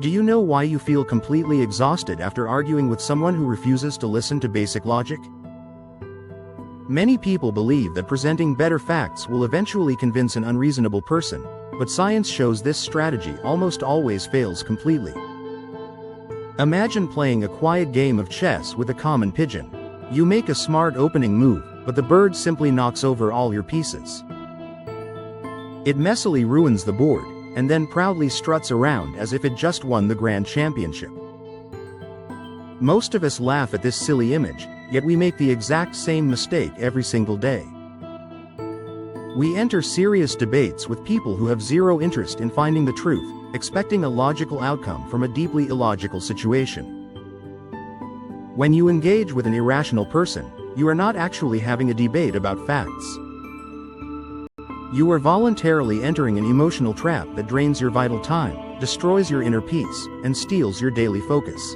Do you know why you feel completely exhausted after arguing with someone who refuses to listen to basic logic? Many people believe that presenting better facts will eventually convince an unreasonable person, but science shows this strategy almost always fails completely. Imagine playing a quiet game of chess with a common pigeon. You make a smart opening move, but the bird simply knocks over all your pieces. It messily ruins the board, and then proudly struts around as if it just won the grand championship. Most of us laugh at this silly image, yet we make the exact same mistake every single day. We enter serious debates with people who have zero interest in finding the truth, expecting a logical outcome from a deeply illogical situation. When you engage with an irrational person, you are not actually having a debate about facts. You are voluntarily entering an emotional trap that drains your vital time, destroys your inner peace, and steals your daily focus.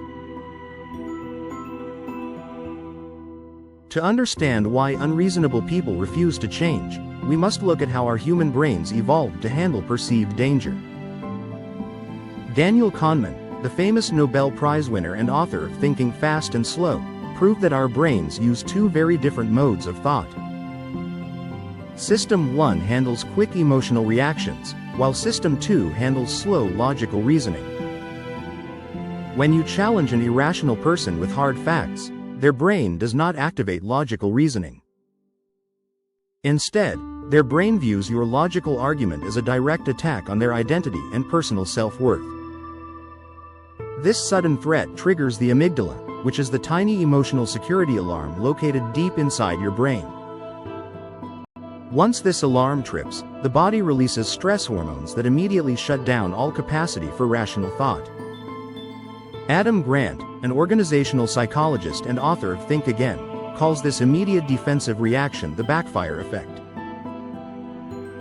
To understand why unreasonable people refuse to change, we must look at how our human brains evolved to handle perceived danger. Daniel Kahneman, the famous Nobel Prize winner and author of Thinking Fast and Slow, proved that our brains use two very different modes of thought. System 1 handles quick emotional reactions, while System 2 handles slow logical reasoning. When you challenge an irrational person with hard facts, their brain does not activate logical reasoning. Instead, their brain views your logical argument as a direct attack on their identity and personal self-worth. This sudden threat triggers the amygdala, which is the tiny emotional security alarm located deep inside your brain. Once this alarm trips, the body releases stress hormones that immediately shut down all capacity for rational thought. Adam Grant, an organizational psychologist and author of Think Again, calls this immediate defensive reaction the backfire effect.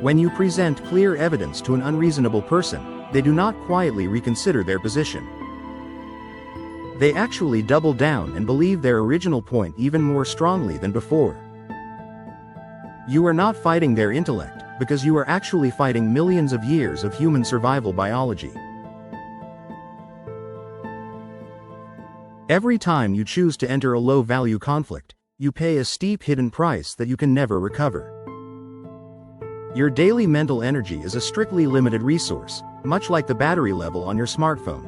When you present clear evidence to an unreasonable person, they do not quietly reconsider their position. They actually double down and believe their original point even more strongly than before. You are not fighting their intellect, because you are actually fighting millions of years of human survival biology. Every time you choose to enter a low-value conflict, you pay a steep hidden price that you can never recover. Your daily mental energy is a strictly limited resource, much like the battery level on your smartphone.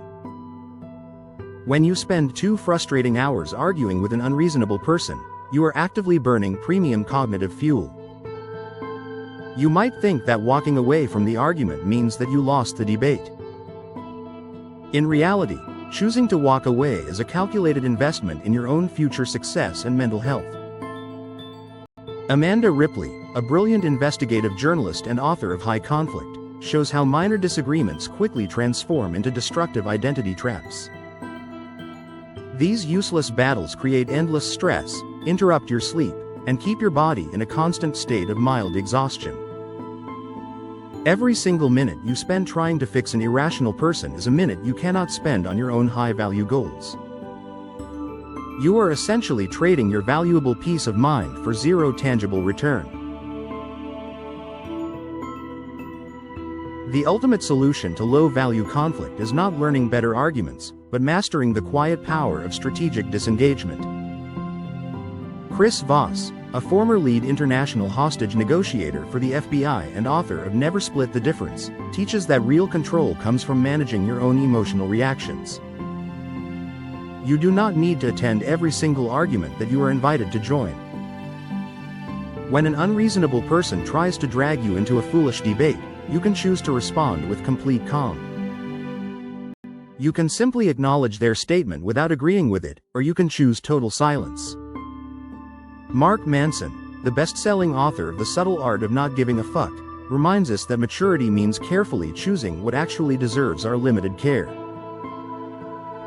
When you spend 2 frustrating hours arguing with an unreasonable person, you are actively burning premium cognitive fuel. You might think that walking away from the argument means that you lost the debate. In reality, choosing to walk away is a calculated investment in your own future success and mental health. Amanda Ripley, a brilliant investigative journalist and author of High Conflict, shows how minor disagreements quickly transform into destructive identity traps. These useless battles create endless stress, interrupt your sleep, and keep your body in a constant state of mild exhaustion. Every single minute you spend trying to fix an irrational person is a minute you cannot spend on your own high-value goals. You are essentially trading your valuable peace of mind for zero tangible return. The ultimate solution to low-value conflict is not learning better arguments, but mastering the quiet power of strategic disengagement. Chris Voss, a former lead international hostage negotiator for the FBI and author of Never Split the Difference, teaches that real control comes from managing your own emotional reactions. You do not need to attend every single argument that you are invited to join. When an unreasonable person tries to drag you into a foolish debate, you can choose to respond with complete calm. You can simply acknowledge their statement without agreeing with it, or you can choose total silence. Mark Manson, the best-selling author of The Subtle Art of Not Giving a Fuck, reminds us that maturity means carefully choosing what actually deserves our limited care.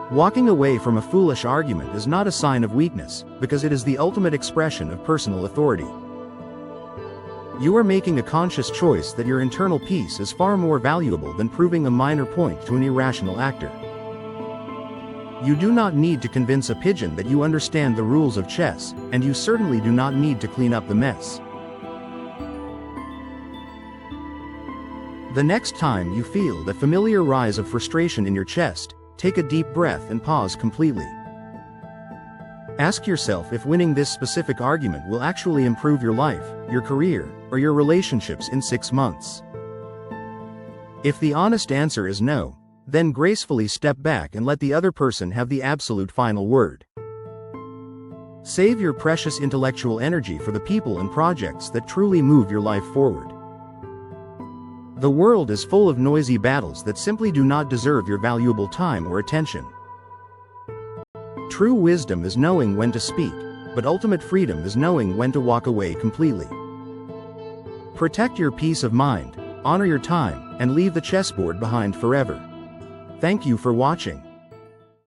Walking away from a foolish argument is not a sign of weakness, because it is the ultimate expression of personal authority. You are making a conscious choice that your internal peace is far more valuable than proving a minor point to an irrational actor. You do not need to convince a pigeon that you understand the rules of chess, and you certainly do not need to clean up the mess. The next time you feel the familiar rise of frustration in your chest, take a deep breath and pause completely. Ask yourself if winning this specific argument will actually improve your life, your career, or your relationships in 6 months. If the honest answer is no, then gracefully step back and let the other person have the absolute final word. Save your precious intellectual energy for the people and projects that truly move your life forward. The world is full of noisy battles that simply do not deserve your valuable time or attention. True wisdom is knowing when to speak, but ultimate freedom is knowing when to walk away completely. Protect your peace of mind, honor your time, and leave the chessboard behind forever. Thank you for watching.